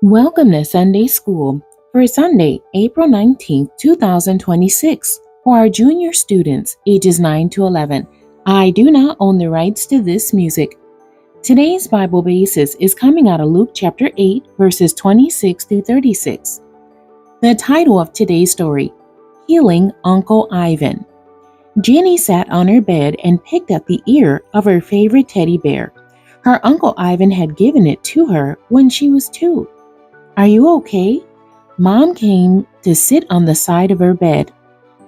Welcome to Sunday School for Sunday, April 19th, 2026, for our junior students ages 9 to 11. I do not own the rights to this music. Today's Bible basis is coming out of Luke chapter 8, verses 26 through 36. The title of today's story, Healing Uncle Ivan. Jenny sat on her bed and picked at the ear of her favorite teddy bear. Her Uncle Ivan had given it to her when she was 2. "Are you okay?" Mom came to sit on the side of her bed.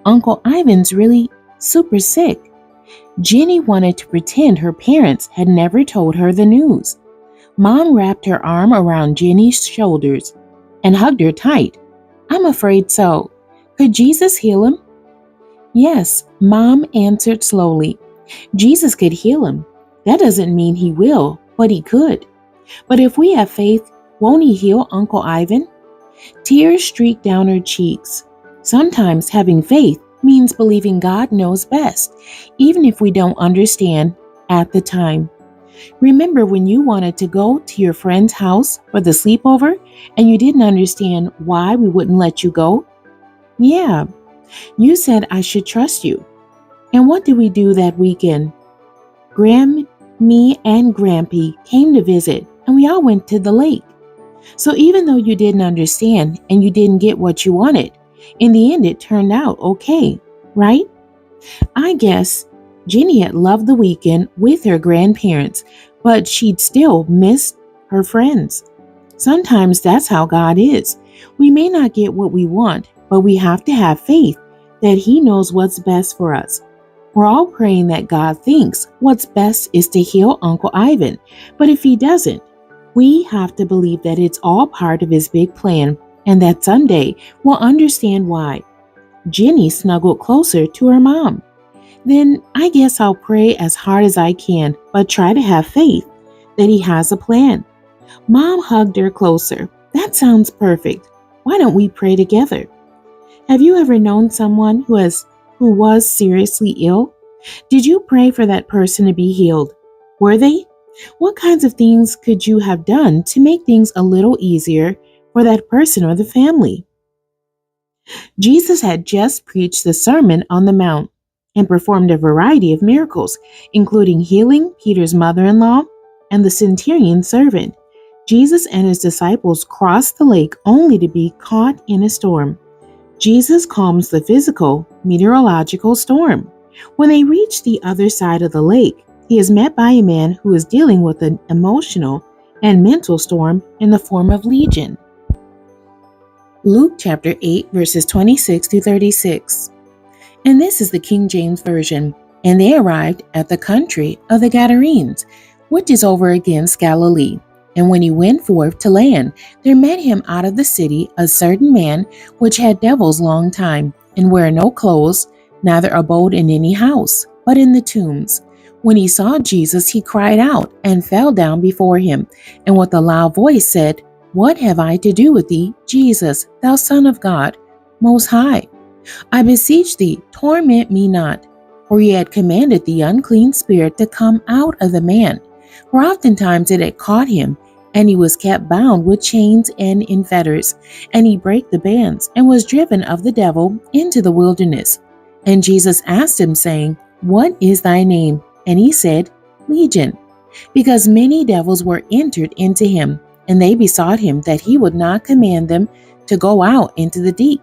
"Uncle Ivan's really super sick." Jenny wanted to pretend her parents had never told her the news. Mom wrapped her arm around Jenny's shoulders and hugged her tight. "I'm afraid so. Could Jesus heal him?" "Yes," Mom answered slowly. "Jesus could heal him. That doesn't mean he will, but he could. But if we have faith, won't he heal Uncle Ivan?" Tears streaked down her cheeks. Sometimes having faith means believing God knows best, even if we don't understand at the time. Remember when you wanted to go to your friend's house for the sleepover and you didn't understand why we wouldn't let you go? Yeah, you said I should trust you. And what did we do that weekend? Me, and Grampy came to visit, and we all went to the lake. So even though you didn't understand and you didn't get what you wanted, in the end it turned out okay, right? I guess Jenny had loved the weekend with her grandparents, but she'd still missed her friends. Sometimes that's how God is. We may not get what we want, but we have to have faith that He knows what's best for us. We're all praying that God thinks what's best is to heal Uncle Ivan, but if He doesn't, we have to believe that it's all part of His big plan and that someday we'll understand why. Jenny snuggled closer to her mom. "Then I guess I'll pray as hard as I can, but try to have faith that He has a plan." Mom hugged her closer. "That sounds perfect. Why don't we pray together?" Have you ever known someone who was seriously ill? Did you pray for that person to be healed? Were they? What kinds of things could you have done to make things a little easier for that person or the family? Jesus had just preached the Sermon on the Mount and performed a variety of miracles, including healing Peter's mother-in-law and the centurion's servant. Jesus and his disciples crossed the lake only to be caught in a storm. Jesus calms the physical, meteorological storm. When they reach the other side of the lake, he is met by a man who is dealing with an emotional and mental storm in the form of Legion. Luke chapter 8, verses 26 through 36. And this is the King James Version. "And they arrived at the country of the Gadarenes, which is over against Galilee. And when he went forth to land, there met him out of the city a certain man which had devils long time, and wear no clothes, neither abode in any house, but in the tombs. When he saw Jesus, he cried out, and fell down before him, and with a loud voice said, What have I to do with thee, Jesus, thou Son of God, Most High? I beseech thee, torment me not. For he had commanded the unclean spirit to come out of the man. For oftentimes it had caught him, and he was kept bound with chains and in fetters. And he brake the bands, and was driven of the devil into the wilderness. And Jesus asked him, saying, What is thy name? And he said, Legion, because many devils were entered into him. And they besought him that he would not command them to go out into the deep.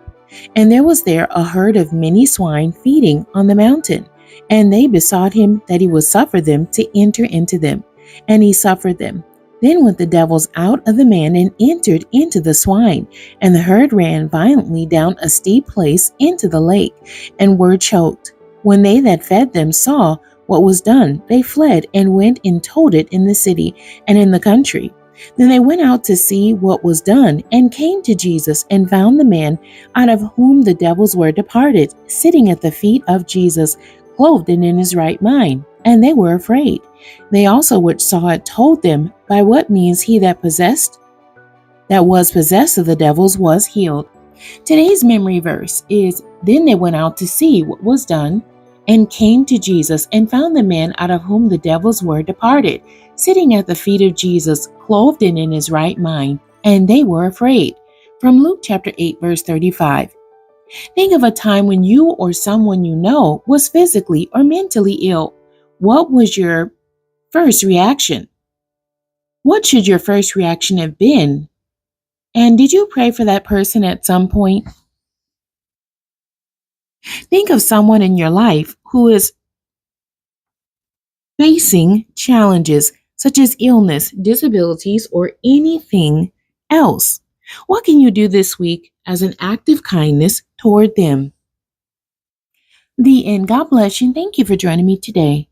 And there was there a herd of many swine feeding on the mountain. And they besought him that he would suffer them to enter into them. And he suffered them. Then went the devils out of the man and entered into the swine. And the herd ran violently down a steep place into the lake, and were choked. When they that fed them saw what was done, they fled and went and told it in the city and in the country. Then they went out to see what was done, and came to Jesus, and found the man out of whom the devils were departed, sitting at the feet of Jesus, clothed and in his right mind. And they were afraid. They also which saw it told them by what means he that was possessed of the devils was healed. Today's memory verse is, Then they went out to see what was done, and came to Jesus, and found the man out of whom the devils were departed, sitting at the feet of Jesus, clothed and in his right mind. and they were afraid. From Luke chapter 8, verse 35. Think of a time when you or someone you know was physically or mentally ill. What was your first reaction? What should your first reaction have been? And did you pray for that person at some point? Think of someone in your life who is facing challenges such as illness, disabilities, or anything else. What can you do this week as an act of kindness toward them? The end. God bless you and thank you for joining me today.